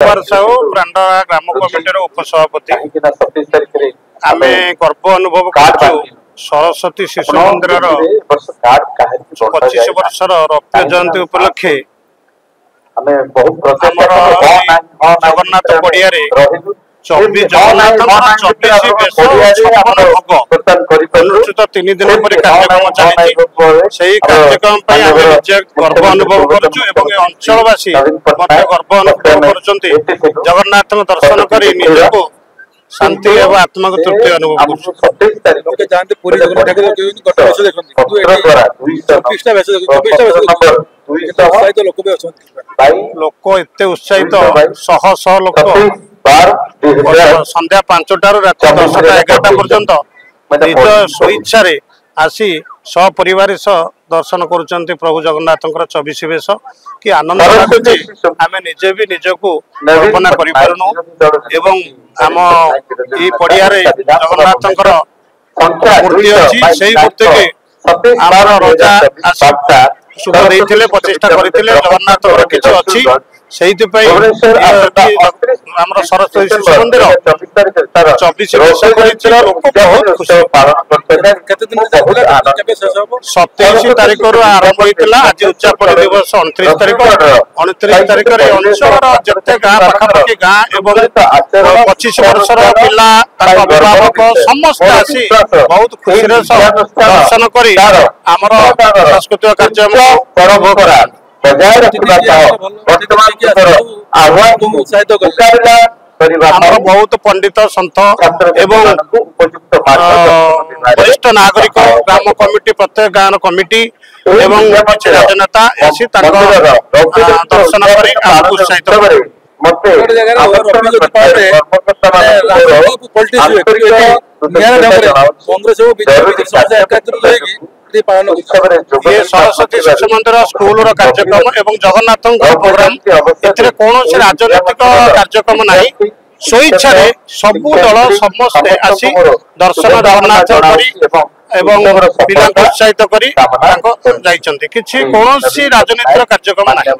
कुमार साहू ब्रांडा ग्राम कमिटर उपसभापति आम गर्व अनुभव कर सरस्वती शिशु मंदिर 25 वर्षर रौप्य जयंती उपलक्षे जगन्नाथ पड़िया 24 जगन्नाथ 24 अनुष्ठित 3 दिन पर कार्यक्रम चली कार्यक्रम गर्व अनुभव करवासी गर्व अनुभव कर जगन्नाथ दर्शन कर निजक शांति एवं आत्मा को तृप्ति अनुभव लोक एत उत्साहित शह शह लोक संध्या 5टार रात 10टा 11टा पर्यंत निज स्वेच्छा आसी सपरिवार दर्शन करुँच प्रभु जगन्नाथ 24 वेश कि आनंद लगुच आम निजे भी निजक कल्पना कर आम ये पड़िया जगन्नाथ मूर्ति अच्छी से मूर्ति की आमर रजा शुभ देते प्रतिष्ठा करते जगन्नाथ किसी अच्छी से सरस्वती शिशु मंदिर 24 वर्ष लोक बहुत खुशी 27 तारीख आरंभ होता आज उच्चापड़ी दिवस 29 तारीख 29 तारीख अंचल जिते गाँ पाखापाखि गाँ और 25 वर्षर पिला अभिभावक समस्त आसी बहुत खुशी दर्शन कर आमर सांस्कृतिक कार्यक्रम बहुत पंडित सन्त एवं वरिष्ठ नागरिक ग्राम कमिटी प्रत्येक गाँव कमिटी एवं राजनेता दर्शन कर उत्साहित ये सरस्वती शिशु मंदिर स्कूल कार्यक्रम एवं जगन्नाथ प्रोग्राम कौन राजनैतिक कार्यक्रम नहीं स्वेच्छा सबू दल समस्ते आसी दर्शन जगन्नाथ पिला उत्साहित कर कौन राजनैतिक कार्यक्रम नहीं।